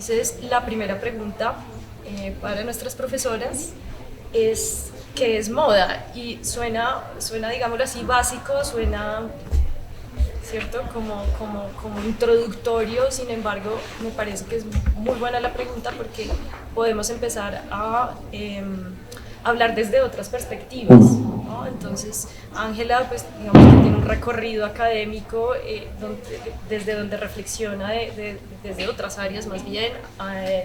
Entonces, la primera pregunta para nuestras profesoras es ¿qué es moda? Y suena digámoslo así, básico, suena, ¿cierto? Como introductorio, sin embargo, me parece que es muy buena la pregunta porque podemos empezar a hablar desde otras perspectivas, ¿no? Entonces, Ángela, pues digamos que tiene un recorrido académico desde donde reflexiona desde otras áreas más bien.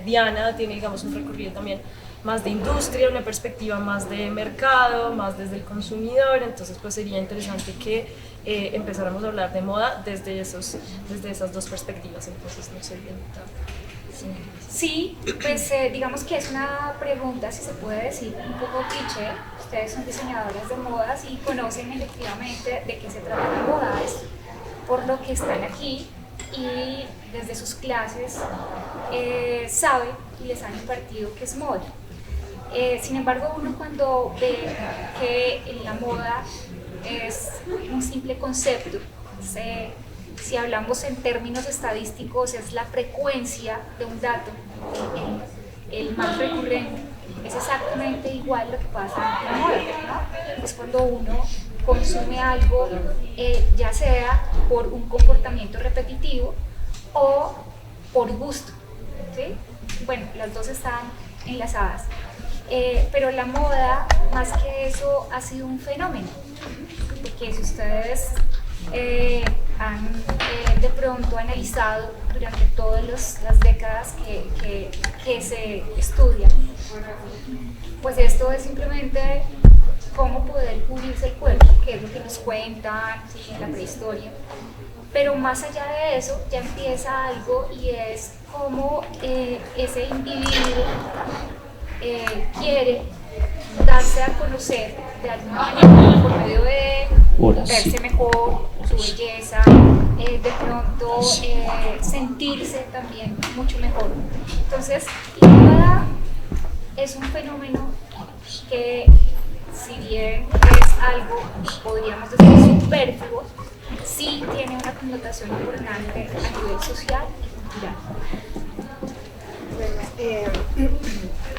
Diana tiene, digamos, un recorrido también más de industria, una perspectiva más de mercado, más desde el consumidor, entonces pues sería interesante que empezáramos a hablar de moda desde esas dos perspectivas, entonces no sé bien. Sí, pues digamos que es una pregunta, si se puede decir, un poco cliché. Ustedes son diseñadoras de modas y conocen efectivamente de qué se trata la moda, es por lo que están aquí y desde sus clases saben y les han impartido qué es moda. Sin embargo, uno cuando ve que la moda es un simple concepto, si hablamos en términos estadísticos, es la frecuencia de un dato, el más recurrente. Es exactamente igual lo que pasa en la moda, ¿no? Es cuando uno consume algo, ya sea por un comportamiento repetitivo o por gusto, ¿sí? Bueno, las dos están enlazadas. Pero la moda, más que eso, ha sido un fenómeno, porque si ustedes han de pronto analizado durante todas las décadas que se estudian, pues esto es simplemente cómo poder cubrirse el cuerpo, que es lo que nos cuentan, ¿sí?, en la prehistoria. Pero más allá de eso ya empieza algo y es cómo ese individuo quiere darse a conocer de alguna manera por medio de verse mejor, su belleza, de pronto sentirse también mucho mejor. Entonces, la moda es un fenómeno que, si bien es algo, podríamos decir, superfluo, sí tiene una connotación importante a nivel social y cultural. Bueno,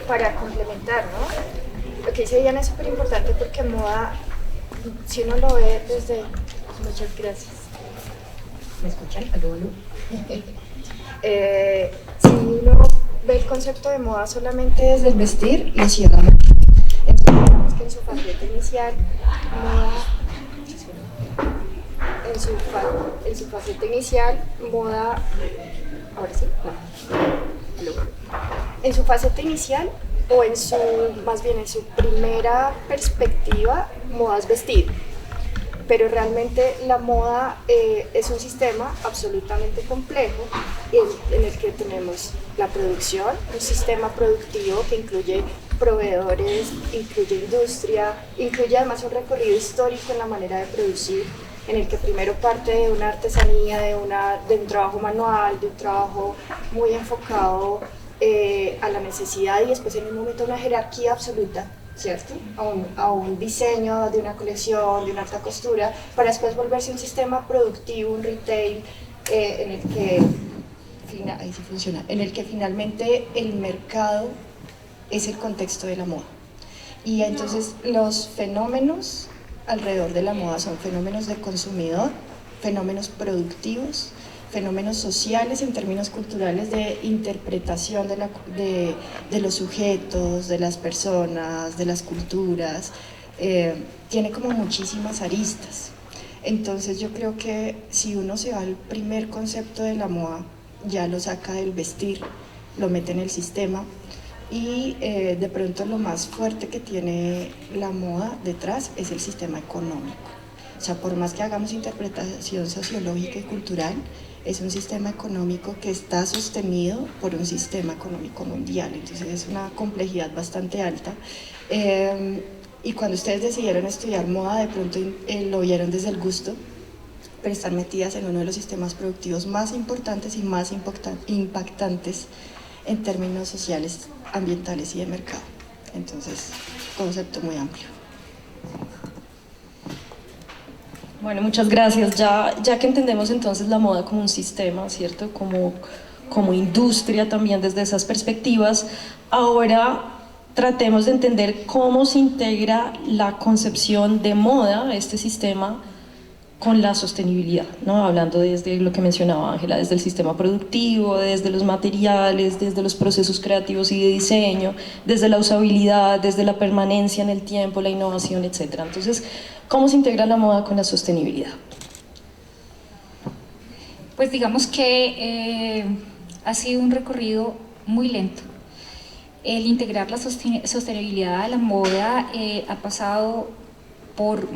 para complementar, ¿no? Lo que dice Diana es súper importante porque moda, si uno lo ve desde... Muchas gracias. ¿Me escuchan? ¿Aló, aló? Si uno ve el concepto de moda solamente desde el vestir, le cierra mucho. Entonces, digamos que en su faceta inicial, moda... En su faceta inicial, moda... Ahora sí, no. En su faceta inicial o más bien en su primera perspectiva, moda es vestir, pero realmente la moda es un sistema absolutamente complejo en el que tenemos la producción, un sistema productivo que incluye proveedores, incluye industria, incluye además un recorrido histórico en la manera de producir, en el que primero parte de una artesanía, de un trabajo manual, de un trabajo muy enfocado a la necesidad y después en un momento una jerarquía absoluta, ¿cierto? A un diseño de una colección, de una alta costura, para después volverse un sistema productivo, un retail, en el que, ahí sí funciona, en el que finalmente el mercado es el contexto de la moda. Y entonces los fenómenos alrededor de la moda son fenómenos de consumidor, fenómenos productivos, fenómenos sociales en términos culturales de interpretación de los sujetos, de las personas, de las culturas, tiene como muchísimas aristas. Entonces yo creo que si uno se va al primer concepto de la moda, ya lo saca del vestir, lo mete en el sistema y de pronto lo más fuerte que tiene la moda detrás es el sistema económico. O sea, por más que hagamos interpretación sociológica y cultural, es un sistema económico que está sostenido por un sistema económico mundial, entonces es una complejidad bastante alta. Y cuando ustedes decidieron estudiar moda, de pronto lo vieron desde el gusto, pero están metidas en uno de los sistemas productivos más importantes y más impactantes en términos sociales, ambientales y de mercado. Entonces, concepto muy amplio. Bueno, muchas gracias. Ya que entendemos entonces la moda como un sistema, ¿cierto? Como como industria también desde esas perspectivas. Ahora tratemos de entender cómo se integra la concepción de moda, este sistema, con la sostenibilidad, ¿no? Hablando desde lo que mencionaba Ángela, desde el sistema productivo, desde los materiales, desde los procesos creativos y de diseño, desde la usabilidad, desde la permanencia en el tiempo, la innovación, etc. Entonces, ¿cómo se integra la moda con la sostenibilidad? Pues digamos que ha sido un recorrido muy lento. El integrar la sostenibilidad a la moda ha pasado por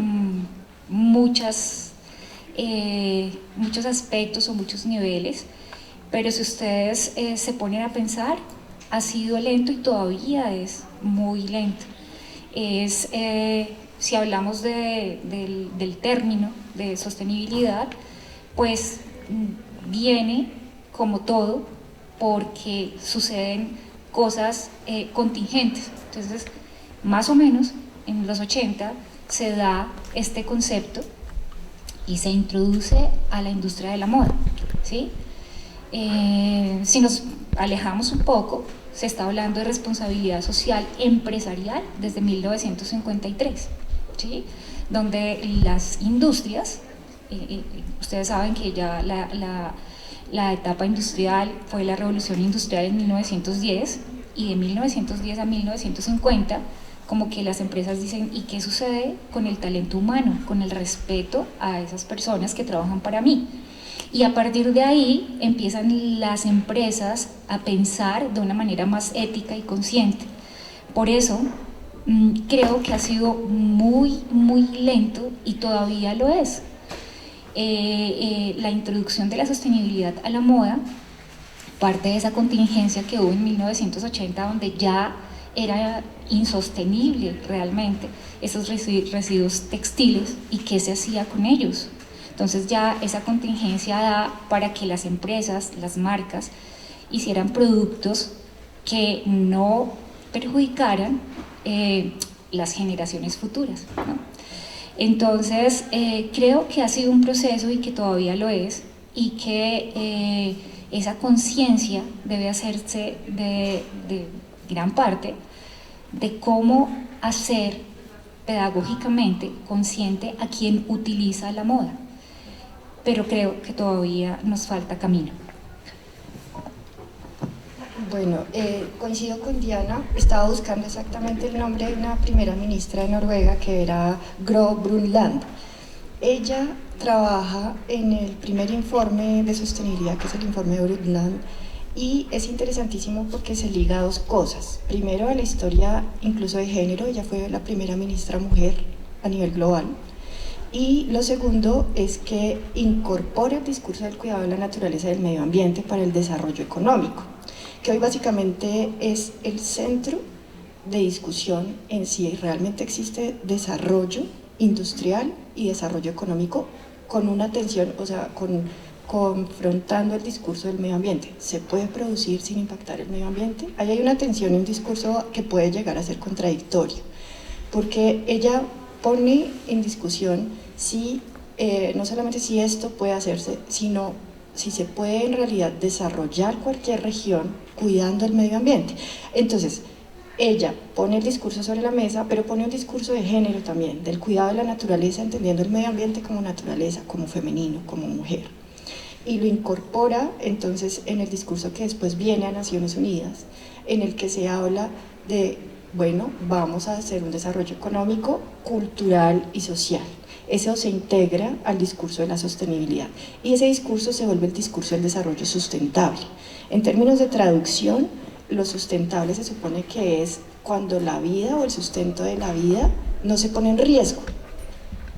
muchos aspectos o muchos niveles, pero si ustedes se ponen a pensar, ha sido lento y todavía es muy lento. Si hablamos del término de sostenibilidad, pues viene como todo porque suceden cosas contingentes. Entonces, más o menos en los 80 se da este concepto y se introduce a la industria de la moda, ¿sí? Si nos alejamos un poco, se está hablando de responsabilidad social empresarial desde 1953, ¿sí? Donde las industrias, ustedes saben que ya la etapa industrial fue la revolución industrial en 1910, y de 1910 a 1950 como que las empresas dicen, ¿y qué sucede con el talento humano, con el respeto a esas personas que trabajan para mí? Y a partir de ahí empiezan las empresas a pensar de una manera más ética y consciente. Por eso creo que ha sido muy, muy lento y todavía lo es. La introducción de la sostenibilidad a la moda parte de esa contingencia que hubo en 1980, donde ya era insostenible realmente esos residuos textiles y qué se hacía con ellos. Entonces ya esa contingencia da para que las empresas, las marcas, hicieran productos que no perjudicaran las generaciones futuras, ¿no? Entonces creo que ha sido un proceso y que todavía lo es, y que esa conciencia debe hacerse de gran parte de cómo hacer pedagógicamente consciente a quien utiliza la moda, pero creo que todavía nos falta camino. Bueno, coincido con Diana, estaba buscando exactamente el nombre de una primera ministra de Noruega que era Gro Brundtland. Ella trabaja en el primer informe de sostenibilidad, que es el informe de Brundtland, y es interesantísimo porque se liga a dos cosas. Primero, a la historia incluso de género, ella fue la primera ministra mujer a nivel global. Y lo segundo es que incorpora el discurso del cuidado de la naturaleza y del medio ambiente para el desarrollo económico, que hoy básicamente es el centro de discusión en si realmente existe desarrollo industrial y desarrollo económico con una atención, o sea, confrontando el discurso del medio ambiente. ¿Se puede producir sin impactar el medio ambiente? Ahí hay una tensión y un discurso que puede llegar a ser contradictorio, porque ella pone en discusión si, no solamente si esto puede hacerse, sino si se puede en realidad desarrollar cualquier región cuidando el medio ambiente. Entonces, ella pone el discurso sobre la mesa, pero pone un discurso de género también, del cuidado de la naturaleza, entendiendo el medio ambiente como naturaleza, como femenino, como mujer. Y lo incorpora entonces en el discurso que después viene a Naciones Unidas, en el que se habla de, bueno, vamos a hacer un desarrollo económico, cultural y social. Eso se integra al discurso de la sostenibilidad y ese discurso se vuelve el discurso del desarrollo sustentable. En términos de traducción, lo sustentable se supone que es cuando la vida o el sustento de la vida no se pone en riesgo.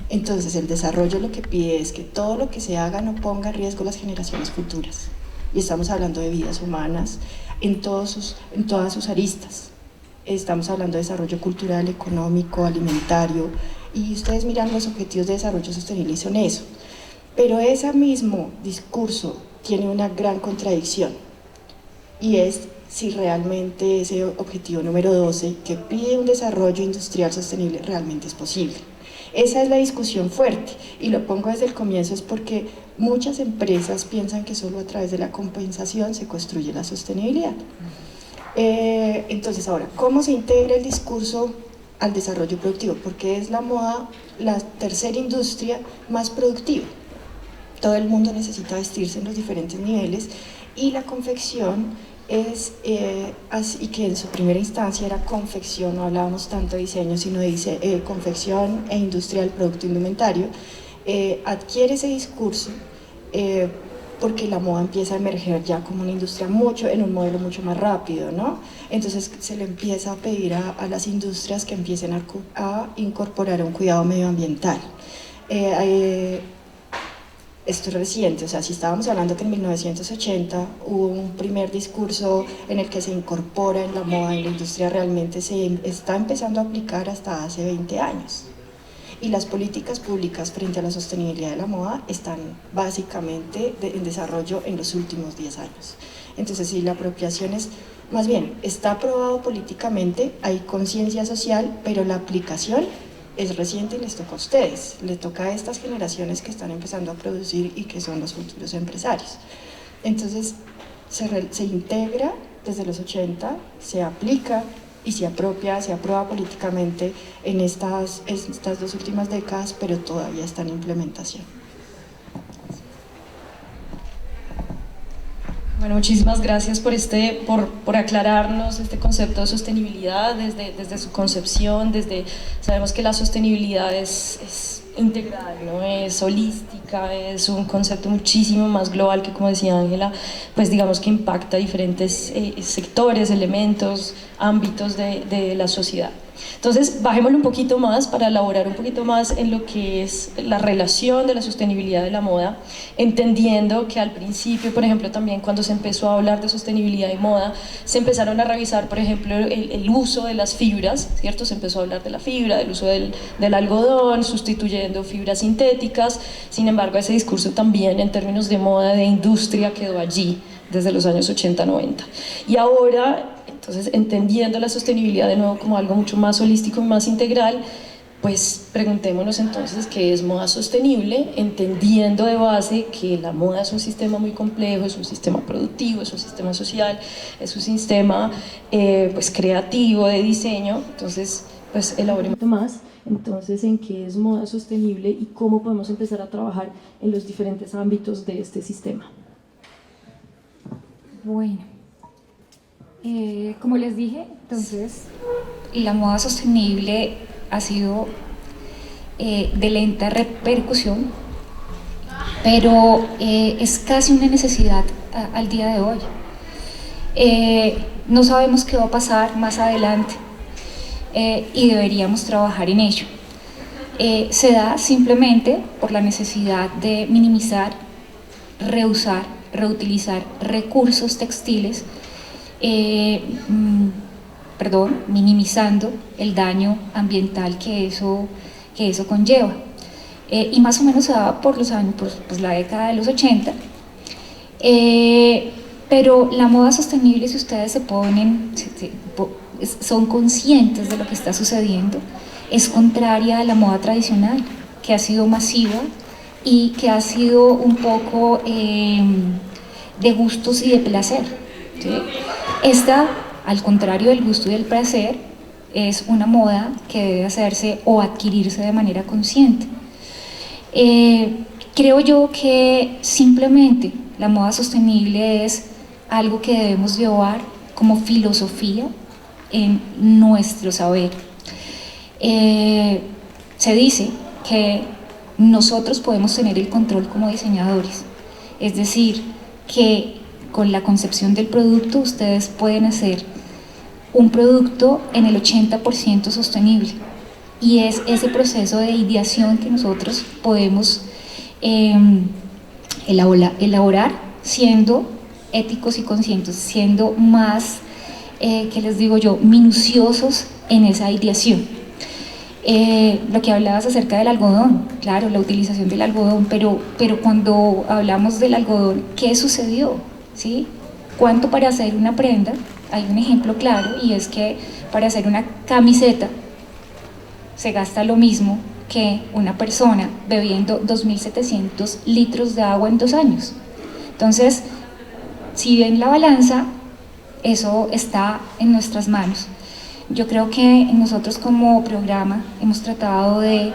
Entonces el desarrollo lo que pide es que todo lo que se haga no ponga en riesgo las generaciones futuras. Y estamos hablando de vidas humanas en todas sus aristas. Estamos hablando de desarrollo cultural, económico, alimentario, y ustedes miran los objetivos de desarrollo sostenible y son eso. Pero ese mismo discurso tiene una gran contradicción, y es si realmente ese objetivo número 12, que pide un desarrollo industrial sostenible, realmente es posible. Esa es la discusión fuerte, y lo pongo desde el comienzo es porque muchas empresas piensan que solo a través de la compensación se construye la sostenibilidad. Entonces ahora, ¿cómo se integra el discurso al desarrollo productivo? Porque es la moda la tercera industria más productiva. Todo el mundo necesita vestirse en los diferentes niveles, y la confección es, y que en su primera instancia era confección, no hablábamos tanto de diseño, sino de confección e industria del producto indumentario, adquiere ese discurso porque la moda empieza a emerger ya como una industria en un modelo mucho más rápido, ¿no? Entonces se le empieza a pedir a las industrias que empiecen a incorporar un cuidado medioambiental. Esto es reciente, o sea, si estábamos hablando que en 1980 hubo un primer discurso en el que se incorpora en la moda, en la industria, realmente se está empezando a aplicar hasta hace 20 años. Y las políticas públicas frente a la sostenibilidad de la moda están básicamente en desarrollo en los últimos 10 años. Entonces, sí, la apropiación es, más bien, está aprobado políticamente, hay conciencia social, pero la aplicación es reciente y les toca a ustedes, les toca a estas generaciones que están empezando a producir y que son los futuros empresarios. Entonces se integra desde los 80, se aplica y se aprueba políticamente en estas 2 últimas décadas, pero todavía está en implementación. Bueno, muchísimas gracias por aclararnos este concepto de sostenibilidad desde su concepción, sabemos que la sostenibilidad es integral, ¿no? Es holística, es un concepto muchísimo más global que, como decía Ángela, pues digamos que impacta diferentes sectores, elementos, ámbitos de la sociedad. Entonces, bajémoslo un poquito más para elaborar un poquito más en lo que es la relación de la sostenibilidad de la moda, entendiendo que al principio, por ejemplo, también cuando se empezó a hablar de sostenibilidad y moda, se empezaron a revisar, por ejemplo, el uso de las fibras, ¿cierto? Se empezó a hablar de la fibra, del uso del algodón, sustituyendo fibras sintéticas. Sin embargo, ese discurso también en términos de moda, de industria, quedó allí desde los años 80-90. Y ahora, entonces, entendiendo la sostenibilidad de nuevo como algo mucho más holístico y más integral, pues preguntémonos entonces qué es moda sostenible, entendiendo de base que la moda es un sistema muy complejo, es un sistema productivo, es un sistema social, es un sistema pues creativo de diseño. Entonces, pues elaboremos más entonces en qué es moda sostenible y cómo podemos empezar a trabajar en los diferentes ámbitos de este sistema. Bueno, como les dije, entonces la moda sostenible ha sido de lenta repercusión, pero es casi una necesidad al día de hoy. No sabemos qué va a pasar más adelante y deberíamos trabajar en ello. Se da simplemente por la necesidad de minimizar, reusar, reutilizar recursos textiles, minimizando el daño ambiental que eso conlleva. Y más o menos se daba por los años, pues la década de los 80. Pero la moda sostenible, si ustedes son conscientes de lo que está sucediendo, es contraria a la moda tradicional, que ha sido masiva y que ha sido un poco de gustos y de placer, ¿sí? Esta, al contrario del gusto y del placer, es una moda que debe hacerse o adquirirse de manera consciente. Creo yo que simplemente la moda sostenible es algo que debemos llevar como filosofía en nuestro saber. Se dice que nosotros podemos tener el control como diseñadores, es decir, que con la concepción del producto ustedes pueden hacer un producto en el 80% sostenible, y es ese proceso de ideación que nosotros podemos elaborar siendo éticos y conscientes, siendo más, ¿qué les digo yo?, minuciosos en esa ideación. Lo que hablabas acerca del algodón, claro, la utilización del algodón, pero cuando hablamos del algodón, ¿qué sucedió? ¿Sí? ¿Cuánto para hacer una prenda hay un ejemplo claro, y es que para hacer una camiseta se gasta lo mismo que una persona bebiendo 2.700 litros de agua en 2 años. Entonces, si ven la balanza, eso está en nuestras manos. Yo creo que nosotros como programa hemos tratado de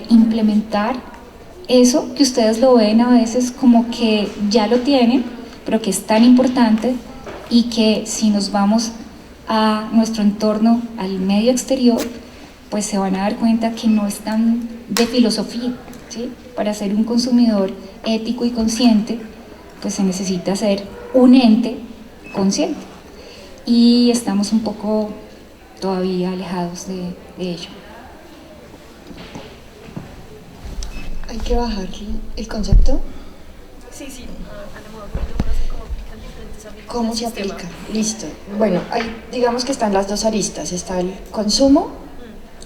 implementar eso que ustedes lo ven a veces como que ya lo tienen, pero que es tan importante, y que si nos vamos a nuestro entorno, al medio exterior, pues se van a dar cuenta que no es tan de filosofía, ¿sí? Para ser un consumidor ético y consciente, pues se necesita ser un ente consciente, y estamos un poco todavía alejados de ello. Hay que bajar el concepto. Sí, sí, a la moda, porque no sé cómo aplican diferentes ámbitos ¿Cómo del se sistema. aplica? Listo. Bueno, digamos que están las dos aristas, está el consumo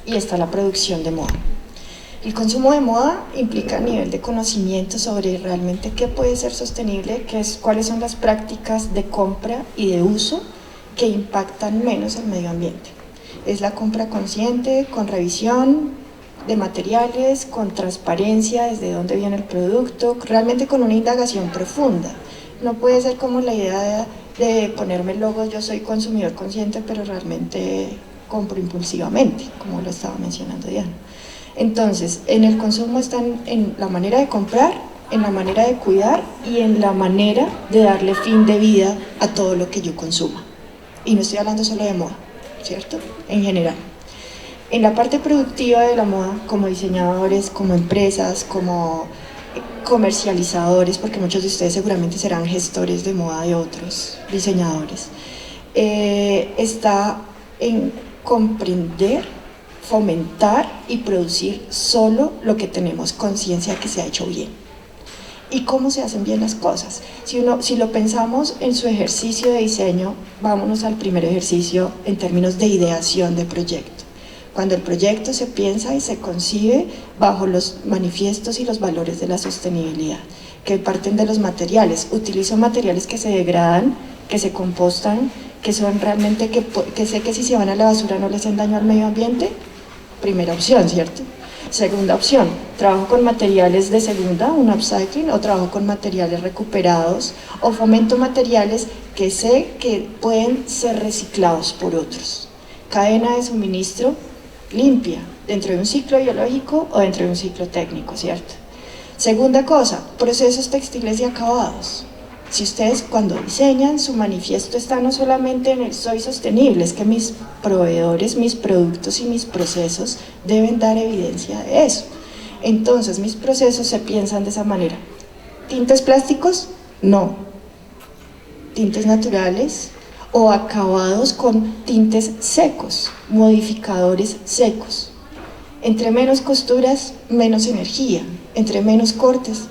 y está la producción de moda. El consumo de moda implica nivel de conocimiento sobre realmente qué puede ser sostenible, cuáles son las prácticas de compra y de uso que impactan menos el medio ambiente. Es la compra consciente, con revisión de materiales, con transparencia desde dónde viene el producto, realmente con una indagación profunda. No puede ser como la idea de ponerme el logo, yo soy consumidor consciente, pero realmente compro impulsivamente, como lo estaba mencionando Diana. Entonces, en el consumo están en la manera de comprar, en la manera de cuidar y en la manera de darle fin de vida a todo lo que yo consuma. Y no estoy hablando solo de moda, ¿cierto? En general. En la parte productiva de la moda, como diseñadores, como empresas, como comercializadores, porque muchos de ustedes seguramente serán gestores de moda de otros diseñadores, está en comprender, fomentar y producir solo lo que tenemos conciencia que se ha hecho bien. ¿Y cómo se hacen bien las cosas? Si lo pensamos en su ejercicio de diseño, vámonos al primer ejercicio en términos de ideación de proyecto. Cuando el proyecto se piensa y se concibe bajo los manifiestos y los valores de la sostenibilidad, que parten de los materiales. Utilizo materiales que se degradan, que se compostan, que son realmente, que sé que si se van a la basura no les hacen daño al medio ambiente. Primera opción, ¿cierto? Segunda opción, trabajo con materiales de segunda, un upcycling, o trabajo con materiales recuperados, o fomento materiales que sé que pueden ser reciclados por otros. Cadena de suministro limpia, dentro de un ciclo biológico o dentro de un ciclo técnico, ¿cierto? Segunda cosa, procesos textiles y acabados. Si ustedes cuando diseñan su manifiesto está no solamente en el soy sostenible, es que mis proveedores, mis productos y mis procesos deben dar evidencia de eso. Entonces mis procesos se piensan de esa manera. ¿Tintes plásticos? No. ¿Tintes naturales? O acabados con tintes secos, modificadores secos. Entre menos costuras, menos energía. Entre menos cortes,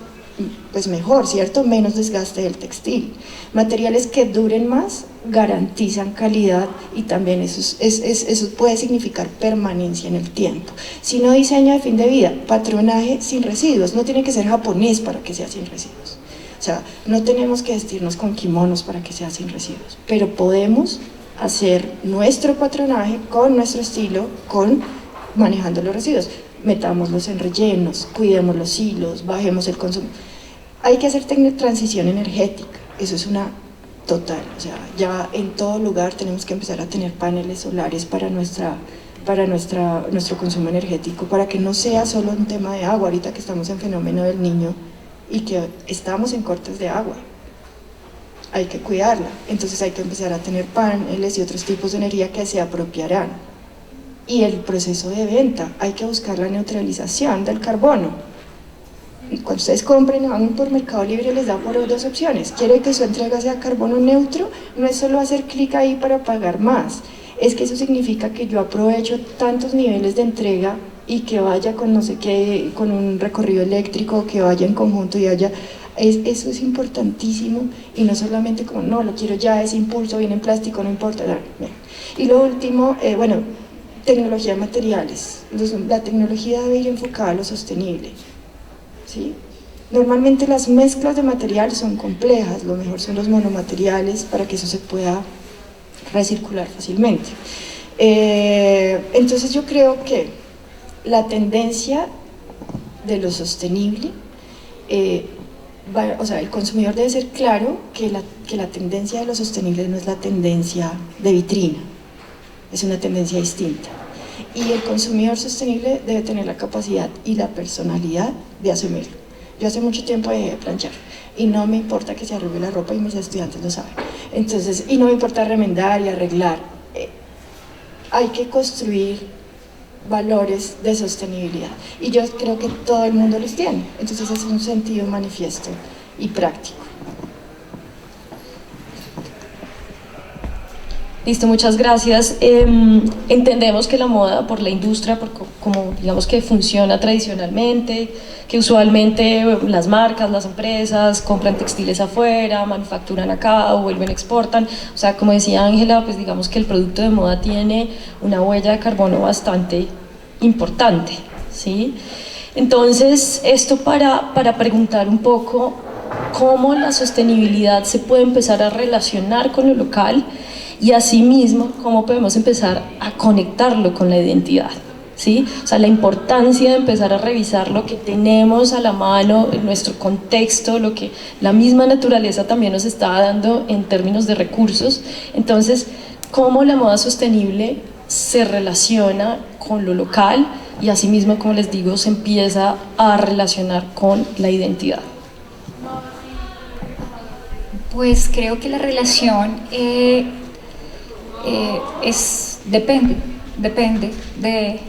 pues mejor, ¿cierto? Menos desgaste del textil. Materiales que duren más garantizan calidad, y también eso puede significar permanencia en el tiempo. Si no, diseño de fin de vida, patronaje sin residuos. No tiene que ser japonés para que sea sin residuos. O sea, no tenemos que vestirnos con kimonos para que sea sin residuos, pero podemos hacer nuestro patronaje con nuestro estilo, manejando los residuos. Metámoslos en rellenos, cuidemos los hilos, bajemos el consumo. Hay que hacer transición energética, eso es una total, o sea, ya en todo lugar tenemos que empezar a tener paneles solares para nuestro consumo energético, para que no sea solo un tema de agua, ahorita que estamos en fenómeno del Niño y que estamos en cortes de agua, hay que cuidarla, entonces hay que empezar a tener paneles y otros tipos de energía que se apropiarán. Y el proceso de venta, hay que buscar la neutralización del carbono. Cuando ustedes compren, van por Mercado Libre, les da por 2 opciones. Quiere que su entrega sea carbono neutro, no es solo hacer clic ahí para pagar más, es que eso significa que yo aprovecho tantos niveles de entrega y que vaya con no sé qué, con un recorrido eléctrico, que vaya en conjunto y haya, eso es importantísimo, y no solamente como, no, lo quiero ya, ese impulso viene en plástico, no importa. Y lo último, tecnología de materiales. La tecnología debe ir enfocada a lo sostenible, ¿sí? Normalmente las mezclas de materiales son complejas, lo mejor son los monomateriales para que eso se pueda recircular fácilmente. Entonces yo creo que la tendencia de lo sostenible, o sea, el consumidor debe ser claro que la tendencia de lo sostenible no es la tendencia de vitrina, es una tendencia distinta. Y el consumidor sostenible debe tener la capacidad y la personalidad de asumirlo. Yo hace mucho tiempo dejé de planchar y no me importa que se arrugue la ropa, y mis estudiantes lo saben. Entonces, y no me importa remendar y arreglar. Hay que construir valores de sostenibilidad y yo creo que todo el mundo los tiene. Entonces es un sentido manifiesto y práctico. Listo, muchas gracias. Entendemos que la moda, por la industria, como digamos que funciona tradicionalmente, que usualmente las marcas, las empresas compran textiles afuera, manufacturan acá o vuelven, exportan. O sea, como decía Ángela, pues digamos que el producto de moda tiene una huella de carbono bastante importante, ¿sí? Entonces, esto para preguntar un poco cómo la sostenibilidad se puede empezar a relacionar con lo local, y asimismo cómo podemos empezar a conectarlo con la identidad, ¿sí? O sea, la importancia de empezar a revisar lo que tenemos a la mano, en nuestro contexto, lo que la misma naturaleza también nos está dando en términos de recursos. Entonces, cómo la moda sostenible se relaciona con lo local y asimismo, como les digo, se empieza a relacionar con la identidad. Pues creo que la relación depende de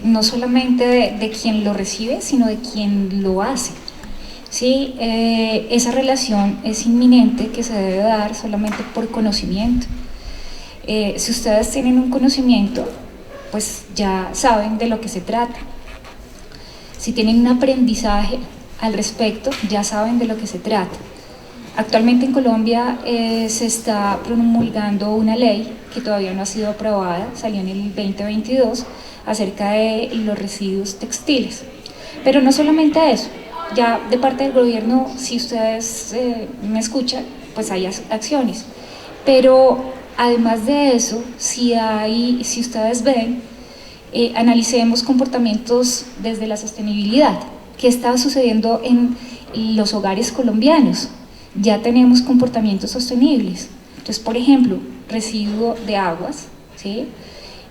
no solamente de quien lo recibe, sino de quien lo hace. ¿Sí? Esa relación es inminente, que se debe dar solamente por conocimiento. Si ustedes tienen un conocimiento, pues ya saben de lo que se trata. Si tienen un aprendizaje al respecto, ya saben de lo que se trata. Actualmente en Colombia se está promulgando una ley que todavía no ha sido aprobada, salió en el 2022, acerca de los residuos textiles. Pero no solamente eso, ya de parte del gobierno, si ustedes me escuchan, pues hay acciones. Pero además de eso, si ustedes ven, analicemos comportamientos desde la sostenibilidad. ¿Qué está sucediendo en los hogares colombianos? Ya tenemos comportamientos sostenibles. Entonces, por ejemplo, residuo de aguas, ¿sí?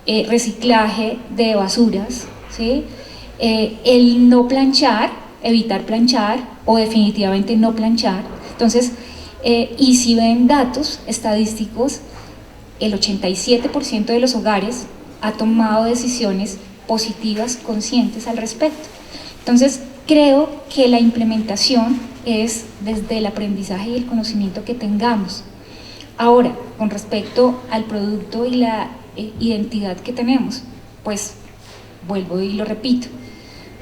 Reciclaje de basuras, ¿sí? El no planchar, evitar planchar o definitivamente no planchar. Entonces, y si ven datos estadísticos, el 87% de los hogares ha tomado decisiones positivas, conscientes al respecto. Entonces, creo que la implementación es desde el aprendizaje y el conocimiento que tengamos. Ahora, con respecto al producto y la identidad que tenemos, pues vuelvo y lo repito,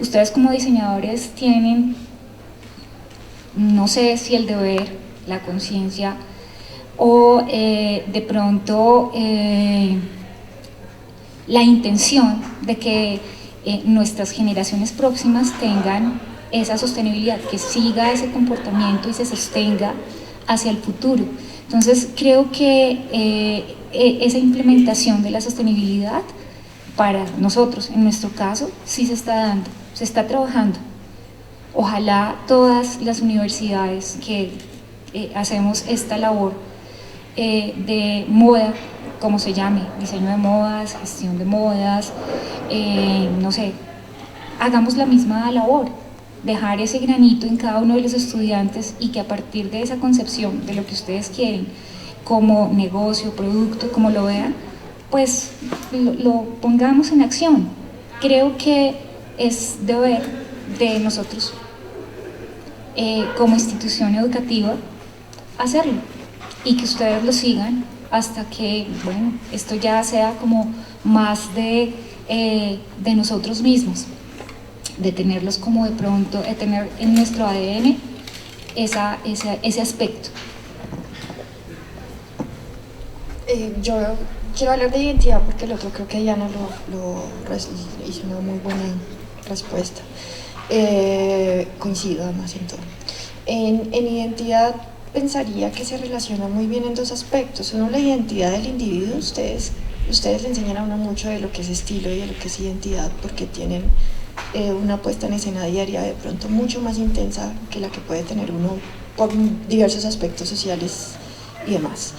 ustedes como diseñadores tienen, no sé si el deber, la conciencia o de pronto la intención de que nuestras generaciones próximas tengan esa sostenibilidad, que siga ese comportamiento y se sostenga hacia el futuro. Entonces creo que esa implementación de la sostenibilidad para nosotros, en nuestro caso, sí se está dando, se está trabajando. Ojalá todas las universidades que hacemos esta labor de moda, como se llame, diseño de modas, gestión de modas, no sé, hagamos la misma labor, dejar ese granito en cada uno de los estudiantes y que a partir de esa concepción de lo que ustedes quieren como negocio, producto, como lo vean, pues lo pongamos en acción. Creo que es deber de nosotros como institución educativa hacerlo y que ustedes lo sigan hasta que, bueno, esto ya sea como más de nosotros mismos, de tenerlos como de pronto, de tener en nuestro ADN ese aspecto. Yo quiero hablar de identidad porque el otro creo que Diana hizo una muy buena respuesta. Coincido además en todo. En identidad pensaría que se relaciona muy bien en dos aspectos. Uno, la identidad del individuo. Ustedes le enseñan a uno mucho de lo que es estilo y de lo que es identidad, porque tienen una puesta en escena diaria de pronto mucho más intensa que la que puede tener uno por diversos aspectos sociales y demás.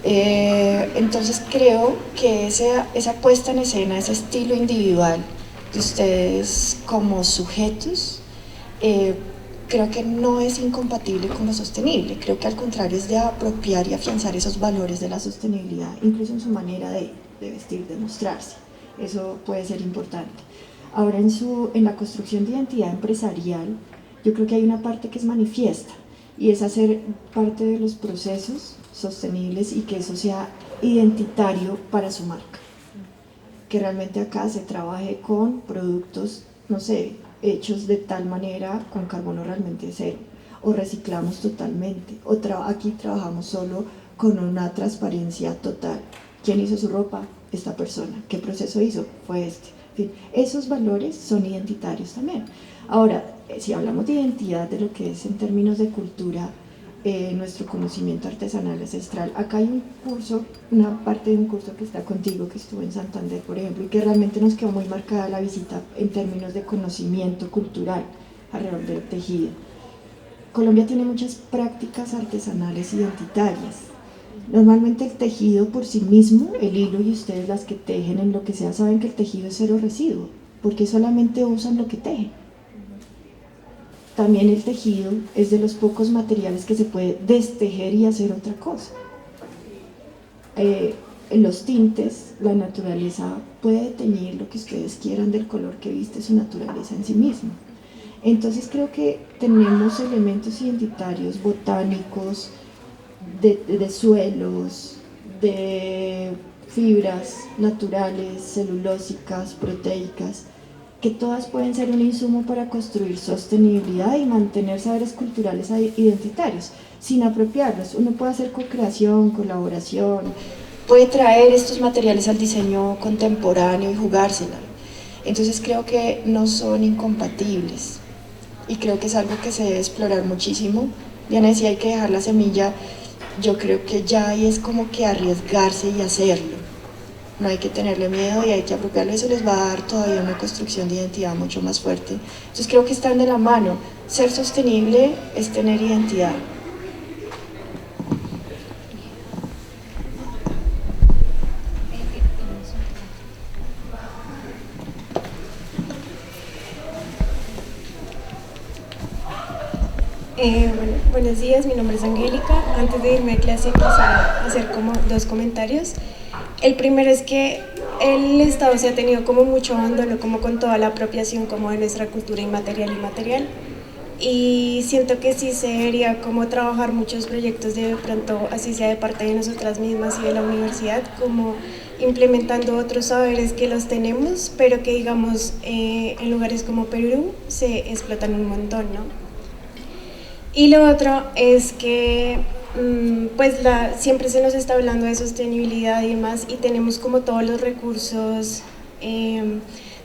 Entonces creo que esa puesta en escena, ese estilo individual de ustedes como sujetos, creo que no es incompatible con lo sostenible. Creo que al contrario es de apropiar y afianzar esos valores de la sostenibilidad, incluso en su manera de vestir, de mostrarse. Eso puede ser importante. Ahora, en la construcción de identidad empresarial, yo creo que hay una parte que es manifiesta, y es hacer parte de los procesos sostenibles y que eso sea identitario para su marca. Que realmente acá se trabaje con productos, no sé, hechos de tal manera con carbono realmente cero, o reciclamos totalmente, o aquí trabajamos solo con una transparencia total. ¿Quién hizo su ropa? Esta persona. ¿Qué proceso hizo? Fue este. En fin, esos valores son identitarios también. Ahora, si hablamos de identidad, de lo que es en términos de cultura, nuestro conocimiento artesanal ancestral, acá hay un curso, una parte de un curso que está contigo, que estuvo en Santander, por ejemplo, y que realmente nos quedó muy marcada la visita en términos de conocimiento cultural alrededor del tejido. Colombia tiene muchas prácticas artesanales identitarias. Normalmente el tejido por sí mismo, el hilo, y ustedes las que tejen en lo que sea, saben que el tejido es cero residuo, porque solamente usan lo que tejen. También el tejido es de los pocos materiales que se puede destejer y hacer otra cosa. En los tintes, la naturaleza puede teñir lo que ustedes quieran del color que viste su naturaleza en sí misma. Entonces creo que tenemos elementos identitarios, botánicos, de suelos, de fibras naturales, celulósicas, proteicas, que todas pueden ser un insumo para construir sostenibilidad y mantener saberes culturales identitarios, sin apropiarlos. Uno puede hacer co-creación, colaboración, puede traer estos materiales al diseño contemporáneo y jugársela. Entonces creo que no son incompatibles, y creo que es algo que se debe explorar muchísimo. Diana decía, hay que dejar la semilla. Yo creo que ya ahí es como que arriesgarse y hacerlo. No hay que tenerle miedo y hay que apropiarlo. Eso les va a dar todavía una construcción de identidad mucho más fuerte. Entonces creo que están de la mano. Ser sostenible es tener identidad. Buenos días, mi nombre es Angélica. Antes de irme a clase quisiera hacer como dos comentarios. El primero es que el Estado se ha tenido como mucho abandono como con toda la apropiación como de nuestra cultura inmaterial y material, y siento que sí se debería como trabajar muchos proyectos de pronto, así sea de parte de nosotras mismas y de la universidad, como implementando otros saberes que los tenemos, pero que digamos en lugares como Perú se explotan un montón, ¿no? Y lo otro es que pues siempre se nos está hablando de sostenibilidad y demás, y tenemos como todos los recursos,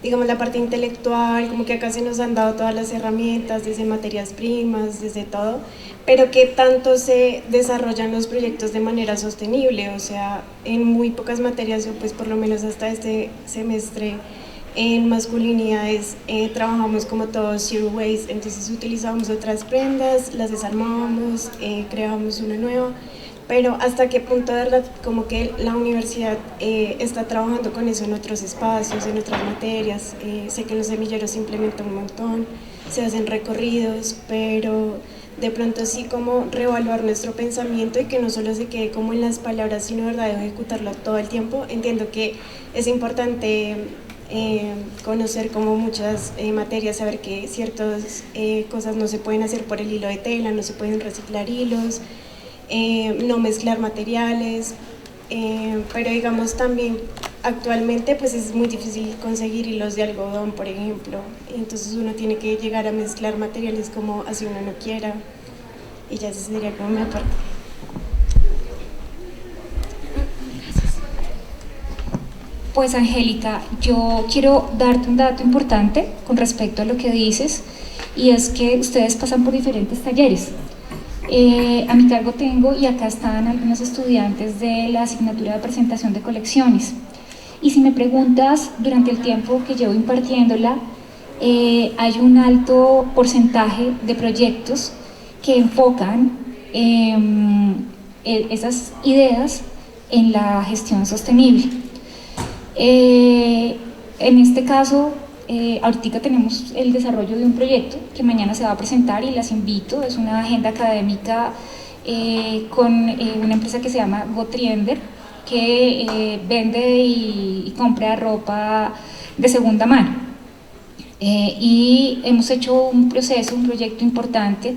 digamos la parte intelectual, como que acá se nos han dado todas las herramientas, desde materias primas, desde todo, pero que tanto se desarrollan los proyectos de manera sostenible. O sea, en muy pocas materias, o pues por lo menos hasta este semestre, en masculinidades trabajamos como todo zero waste, entonces utilizamos otras prendas, las desarmábamos, creábamos una nueva, pero hasta qué punto de verdad como que la universidad está trabajando con eso en otros espacios, en otras materias. Sé que en los semilleros se implementa un montón, se hacen recorridos, pero de pronto sí como reevaluar nuestro pensamiento y que no solo se quede como en las palabras, sino de verdad ejecutarlo todo el tiempo. Entiendo que es importante conocer como muchas materias, saber que ciertas cosas no se pueden hacer por el hilo de tela, no se pueden reciclar hilos, no mezclar materiales, pero digamos también actualmente pues es muy difícil conseguir hilos de algodón, por ejemplo, entonces uno tiene que llegar a mezclar materiales como así uno no quiera, y ya esa sería como mi aparte. Pues Angélica, yo quiero darte un dato importante con respecto a lo que dices, y es que ustedes pasan por diferentes talleres. A mi cargo tengo, y acá están algunos estudiantes de la asignatura de presentación de colecciones. Y si me preguntas, durante el tiempo que llevo impartiéndola, hay un alto porcentaje de proyectos que enfocan esas ideas en la gestión sostenible. En este caso, ahorita tenemos el desarrollo de un proyecto que mañana se va a presentar y las invito. Es una agenda académica con una empresa que se llama Gotriender, que vende y compra ropa de segunda mano. Y hemos hecho un proyecto importante.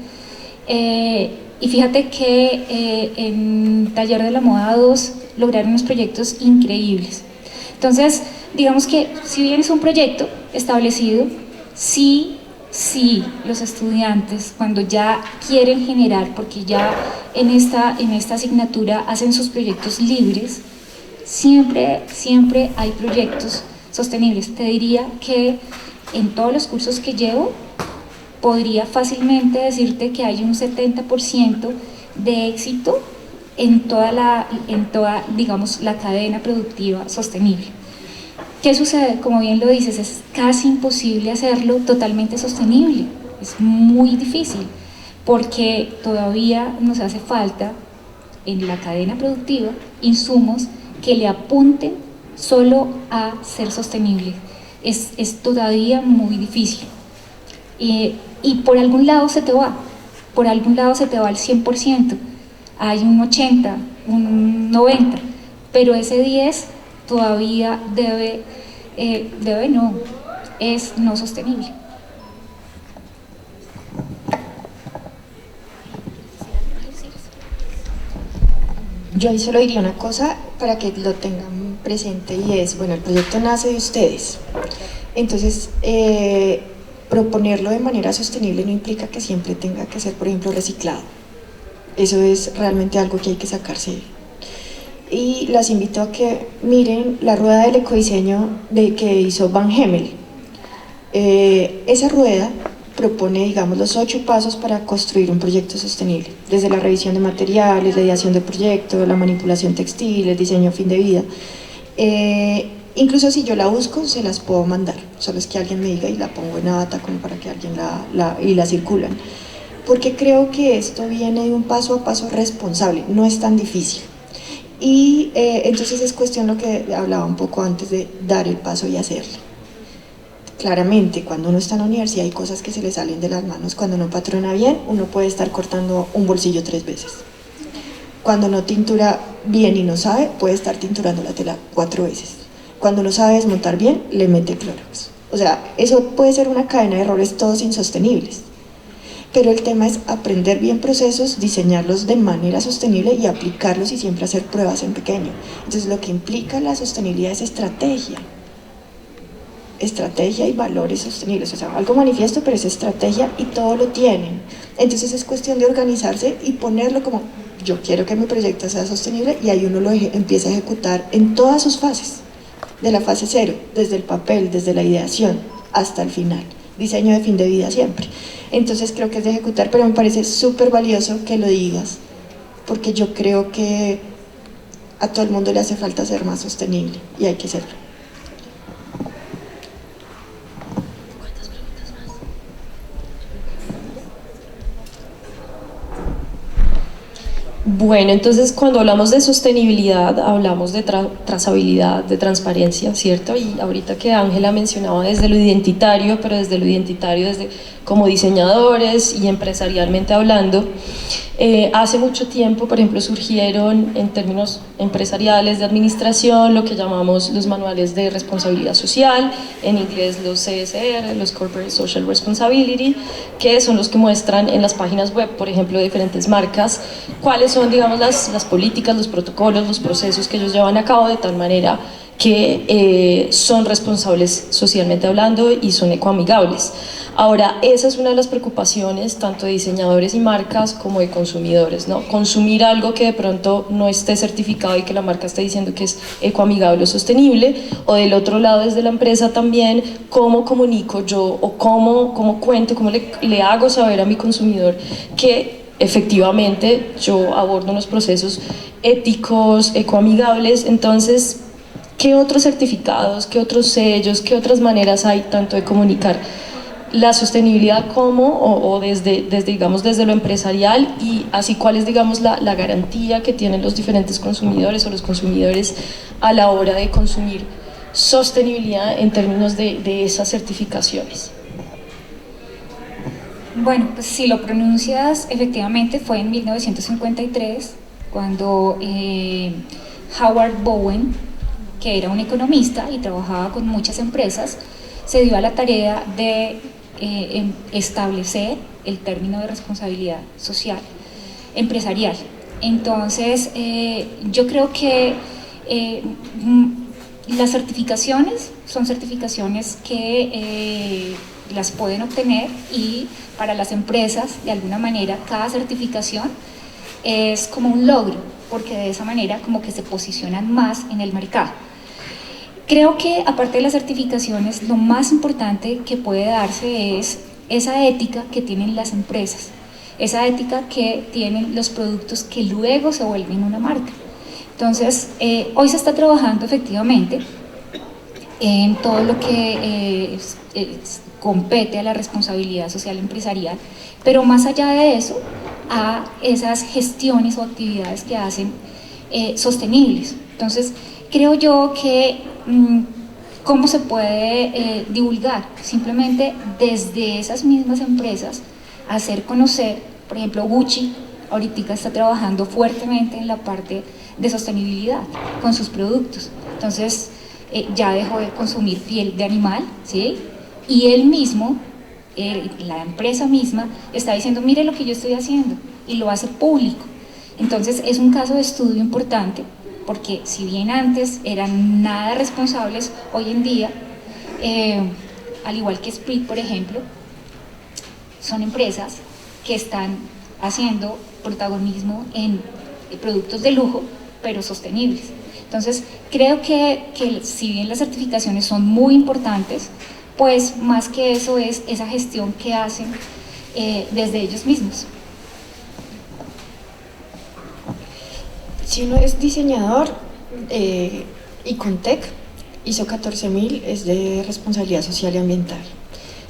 Y fíjate que en Taller de la Moda 2 lograron unos proyectos increíbles. Entonces, digamos que si bien es un proyecto establecido, sí los estudiantes, cuando ya quieren generar, porque ya en esta asignatura hacen sus proyectos libres, siempre hay proyectos sostenibles. Te diría que en todos los cursos que llevo, podría fácilmente decirte que hay un 70% de éxito en toda, digamos, la cadena productiva sostenible. ¿Qué sucede? Como bien lo dices, es casi imposible hacerlo totalmente sostenible. Es muy difícil, porque todavía nos hace falta en la cadena productiva insumos que le apunten solo a ser sostenible. Es todavía muy difícil. Y por algún lado se te va al 100%, hay un 80, un 90, pero ese 10 todavía es no sostenible. Yo ahí solo diría una cosa para que lo tengan presente, y es, bueno, el proyecto nace de ustedes, entonces proponerlo de manera sostenible no implica que siempre tenga que ser, por ejemplo, reciclado. Eso es realmente algo que hay que sacarse. Y las invito a que miren la rueda del ecodiseño que hizo Van Hemel. Esa rueda propone, digamos, los 8 pasos para construir un proyecto sostenible, desde la revisión de materiales, la ideación de proyecto, la manipulación textil, el diseño a fin de vida. Incluso si yo la busco, se las puedo mandar, solo es que alguien me diga y la pongo en ADATA como para que alguien la circulan. Porque creo que esto viene de un paso a paso responsable, no es tan difícil. Y entonces es cuestión lo que hablaba un poco antes de dar el paso y hacerlo. Claramente, cuando uno está en la universidad hay cosas que se le salen de las manos. Cuando uno patrona bien, uno puede estar cortando un bolsillo 3 veces. Cuando no tintura bien y no sabe, puede estar tinturando la tela 4 veces. Cuando no sabe desmontar bien, le mete Clorox. O sea, eso puede ser una cadena de errores todos insostenibles. Pero el tema es aprender bien procesos, diseñarlos de manera sostenible y aplicarlos, y siempre hacer pruebas en pequeño. Entonces lo que implica la sostenibilidad es estrategia y valores sostenibles, o sea, algo manifiesto, pero es estrategia y todo lo tienen. Entonces es cuestión de organizarse y ponerlo como, yo quiero que mi proyecto sea sostenible, y ahí uno lo empieza a ejecutar en todas sus fases, de la fase 0, desde el papel, desde la ideación hasta el final, diseño de fin de vida siempre. Entonces creo que es de ejecutar, pero me parece súper valioso que lo digas, porque yo creo que a todo el mundo le hace falta ser más sostenible y hay que serlo. Bueno, entonces cuando hablamos de sostenibilidad hablamos de trazabilidad, de transparencia, ¿cierto? Y ahorita que Ángela mencionaba desde lo identitario, pero desde lo identitario desde como diseñadores y empresarialmente hablando, hace mucho tiempo, por ejemplo, surgieron en términos empresariales de administración lo que llamamos los manuales de responsabilidad social, en inglés los CSR, los Corporate Social Responsibility, que son los que muestran en las páginas web, por ejemplo, de diferentes marcas, cuáles son, digamos, las políticas, los protocolos, los procesos que ellos llevan a cabo de tal manera que son responsables socialmente hablando y son ecoamigables. Ahora, esa es una de las preocupaciones tanto de diseñadores y marcas como de consumidores, ¿no? Consumir algo que de pronto no esté certificado y que la marca esté diciendo que es ecoamigable o sostenible, o del otro lado desde la empresa también, cómo comunico yo o cómo cuento, cómo le hago saber a mi consumidor que efectivamente yo abordo unos procesos éticos, ecoamigables. Entonces, ¿qué otros certificados, qué otros sellos, qué otras maneras hay tanto de comunicar la sostenibilidad como o digamos, desde lo empresarial, y así cuál es, digamos, la garantía que tienen los diferentes consumidores o los consumidores a la hora de consumir sostenibilidad en términos de esas certificaciones? Bueno, pues si lo pronuncias, efectivamente fue en 1953 cuando Howard Bowen, que era un economista y trabajaba con muchas empresas, se dio a la tarea de establecer el término de responsabilidad social empresarial. Entonces, yo creo que las certificaciones son certificaciones que las pueden obtener, y para las empresas, de alguna manera, cada certificación es como un logro, porque de esa manera como que se posicionan más en el mercado. Creo que aparte de las certificaciones, lo más importante que puede darse es esa ética que tienen las empresas, esa ética que tienen los productos que luego se vuelven una marca. Entonces, hoy se está trabajando efectivamente en todo lo que compete a la responsabilidad social empresarial, pero más allá de eso, a esas gestiones o actividades que hacen sostenibles. Entonces, creo yo que ¿cómo se puede divulgar? Simplemente desde esas mismas empresas hacer conocer, por ejemplo, Gucci ahorita está trabajando fuertemente en la parte de sostenibilidad con sus productos. Entonces, ya dejó de consumir piel de animal, ¿sí? Y él mismo, la empresa misma, está diciendo, mire lo que yo estoy haciendo, y lo hace público. Entonces, es un caso de estudio importante, porque si bien antes eran nada responsables, hoy en día, al igual que Sprit, por ejemplo, son empresas que están haciendo protagonismo en productos de lujo, pero sostenibles. Entonces, creo que si bien las certificaciones son muy importantes, pues más que eso es esa gestión que hacen desde ellos mismos. Si uno es diseñador, Icontec, ISO 14000 es de responsabilidad social y ambiental.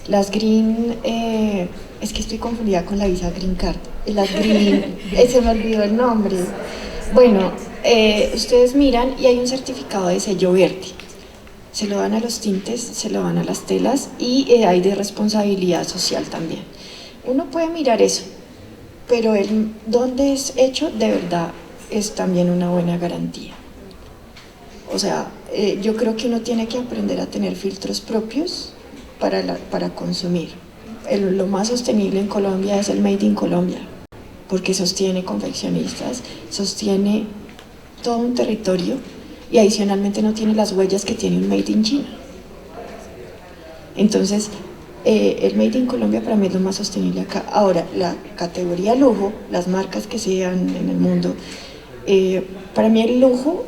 Las Green, es que estoy confundida con la visa Green Card. Las Green, se me olvidó el nombre. Bueno, ustedes miran y hay un certificado de sello verde. Se lo dan a los tintes, se lo dan a las telas, y hay de responsabilidad social también. Uno puede mirar eso, pero el dónde es hecho de verdad es también una buena garantía. O sea, yo creo que uno tiene que aprender a tener filtros propios para consumir. Lo más sostenible en Colombia es el Made in Colombia, porque sostiene confeccionistas, sostiene todo un territorio, y adicionalmente no tiene las huellas que tiene un Made in China. Entonces, el Made in Colombia para mí es lo más sostenible acá. Ahora, la categoría lujo, las marcas que sean en el mundo, para mí el lujo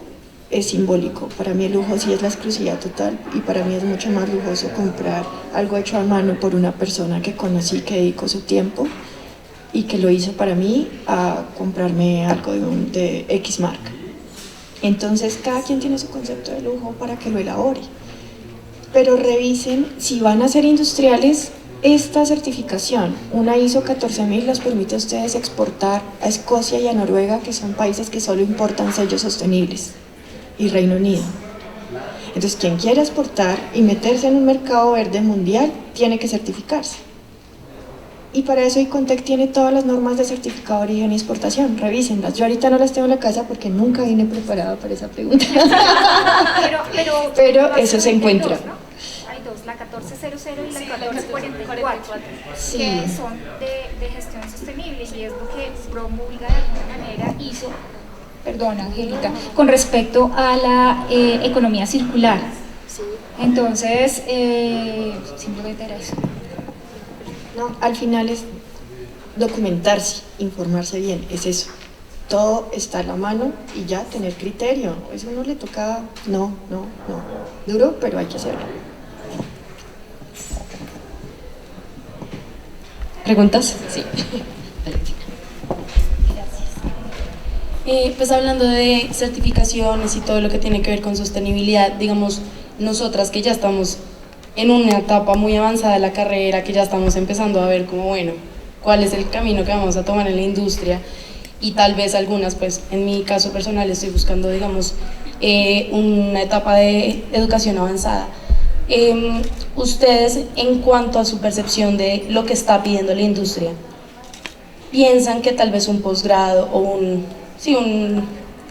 es simbólico. Para mí el lujo sí es la exclusividad total, y para mí es mucho más lujoso comprar algo hecho a mano por una persona que conocí, que dedicó su tiempo y que lo hizo para mí, a comprarme algo de X marca. Entonces, cada quien tiene su concepto de lujo para que lo elabore. Pero revisen, si van a ser industriales, esta certificación, una ISO 14000, les permite a ustedes exportar a Escocia y a Noruega, que son países que solo importan sellos sostenibles, y Reino Unido. Entonces, quien quiera exportar y meterse en un mercado verde mundial, tiene que certificarse. Y para eso Icontec tiene todas las normas de certificado de origen y exportación. Revísenlas. Yo ahorita no las tengo en la casa porque nunca vine preparada para esa pregunta. Pero eso se encuentra. Dos, ¿no? Hay dos, la 1400 y la 1444, Sí. que son de gestión sostenible, y es lo que promulga de alguna manera ISO, perdón, Angélica, con respecto a la economía circular. Entonces, simplemente era eso. No, al final es documentarse, informarse bien, es eso. Todo está a la mano y ya tener criterio. Eso no le toca, no. Duro, pero hay que hacerlo. ¿Preguntas? Sí. Valentina. Pues hablando de certificaciones y todo lo que tiene que ver con sostenibilidad, digamos, nosotras que ya estamos en una etapa muy avanzada de la carrera, que ya estamos empezando a ver como, bueno, cuál es el camino que vamos a tomar en la industria, y tal vez algunas, pues en mi caso personal estoy buscando, digamos, una etapa de educación avanzada. Ustedes, en cuanto a su percepción de lo que está pidiendo la industria, ¿piensan que tal vez un posgrado o un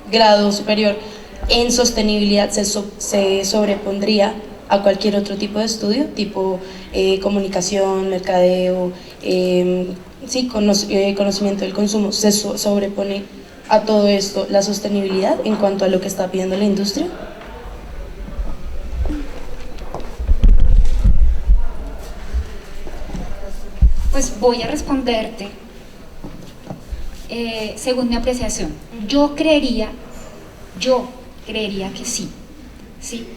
grado superior en sostenibilidad se sobrepondría a cualquier otro tipo de estudio, tipo comunicación, mercadeo, conocimiento del consumo? ¿Se sobrepone a todo esto la sostenibilidad en cuanto a lo que está pidiendo la industria? Pues voy a responderte según mi apreciación. Yo creería que sí, ¿sí?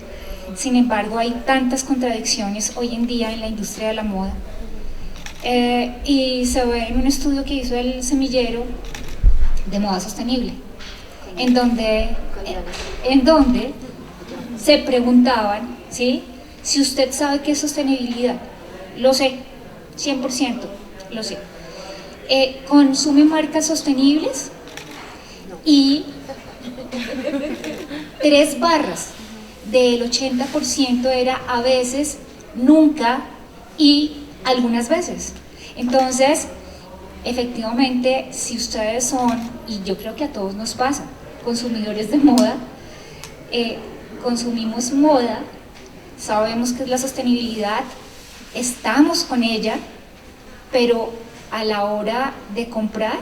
Sin embargo, hay tantas contradicciones hoy en día en la industria de la moda, y se ve en un estudio que hizo el Semillero de Moda Sostenible, en donde se preguntaban, ¿sí?, si usted sabe qué es sostenibilidad. Lo sé, 100%, lo sé. ¿Consume marcas sostenibles? Y 3 barras del 80% era a veces, nunca y algunas veces. Entonces, efectivamente, si ustedes son, y yo creo que a todos nos pasa, consumidores de moda, consumimos moda, sabemos qué es la sostenibilidad, estamos con ella, pero a la hora de comprar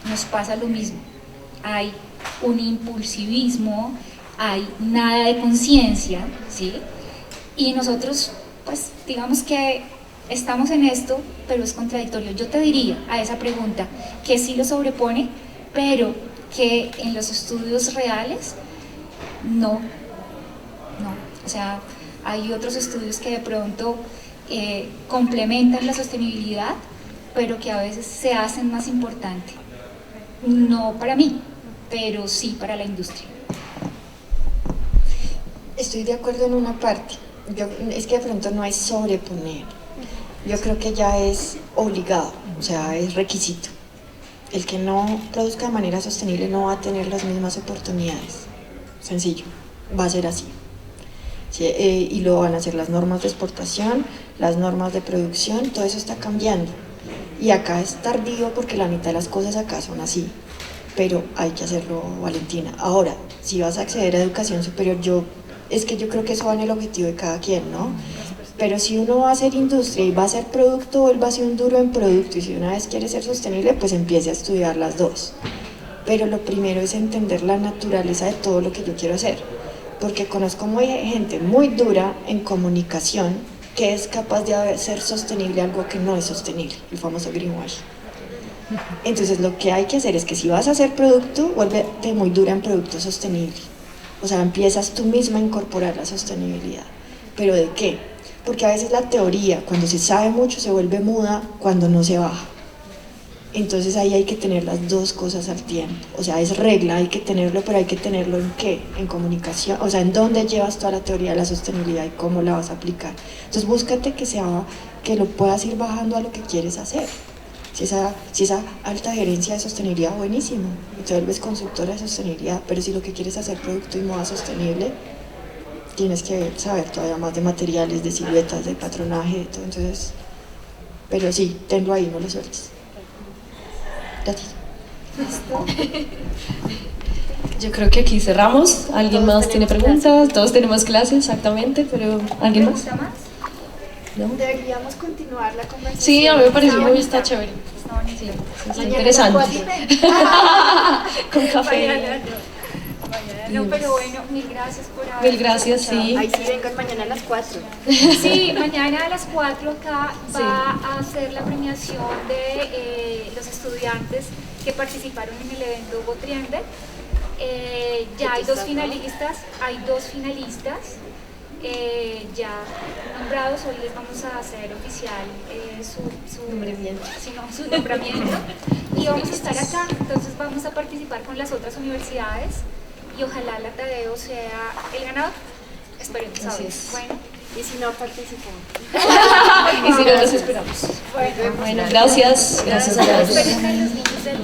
nos pasa lo mismo. Hay un impulsivismo, hay nada de conciencia, ¿sí? Y nosotros, pues, digamos que estamos en esto, pero es contradictorio. Yo te diría a esa pregunta que sí lo sobrepone, pero que en los estudios reales, no. O sea, hay otros estudios que de pronto complementan la sostenibilidad, pero que a veces se hacen más importante. No para mí, pero sí para la industria. Estoy de acuerdo en una parte. Es que de pronto no es sobreponer. Yo creo que ya es obligado, o sea, es requisito. El que no produzca de manera sostenible no va a tener las mismas oportunidades. Sencillo, va a ser así. Sí, y lo van a hacer las normas de exportación, las normas de producción, todo eso está cambiando. Y acá es tardío porque la mitad de las cosas acá son así, pero hay que hacerlo, Valentina. Ahora, si vas a acceder a educación superior, es que yo creo que eso va en el objetivo de cada quien, ¿no? Pero si uno va a hacer industria y va a hacer producto, él va a ser un duro en producto, y si una vez quiere ser sostenible, pues empiece a estudiar las dos. Pero lo primero es entender la naturaleza de todo lo que yo quiero hacer, porque conozco gente muy dura en comunicación que es capaz de hacer sostenible algo que no es sostenible, el famoso greenwash. Entonces lo que hay que hacer es que si vas a hacer producto, vuélvete muy dura en producto sostenible. O sea, empiezas tú misma a incorporar la sostenibilidad. ¿Pero de qué? Porque a veces la teoría, cuando se sabe mucho, se vuelve muda cuando no se baja. Entonces ahí hay que tener las dos cosas al tiempo. O sea, es regla, hay que tenerlo, pero hay que tenerlo ¿en qué? En comunicación. O sea, en dónde llevas toda la teoría de la sostenibilidad y cómo la vas a aplicar. Entonces búscate que lo puedas ir bajando a lo que quieres hacer. Si esa alta gerencia de sostenibilidad, buenísimo, y te vuelves consultora de sostenibilidad, pero si lo que quieres es hacer producto y moda sostenible, tienes que saber todavía más de materiales, de siluetas, de patronaje, de todo. Entonces, pero sí, tenlo ahí, no lo sueltes. Gracias. Yo creo que aquí cerramos. ¿Alguien más tiene preguntas? Todos tenemos clases, exactamente, pero ¿alguien más? ¿No? Deberíamos continuar la conversación. Sí, a mí me parece muy está chévere. Sí, está interesante. Con café. No, pero bueno, mil gracias por haber. Mil gracias, sí. Ahí sí, vengan mañana a las 4. Sí, mañana a las 4 acá va a ser la premiación de los estudiantes que participaron en el evento Botriende. Ya hay dos finalistas, ya nombrados. Hoy les vamos a hacer oficial su nombramiento. y vamos a estar acá, entonces vamos a participar con las otras universidades y ojalá la Tadeo sea el ganador. Esperemos a ver. Bueno. Y si no participamos. Y si no, los esperamos. Bueno, Bueno, gracias. Gracias a todos. esperen a los niños del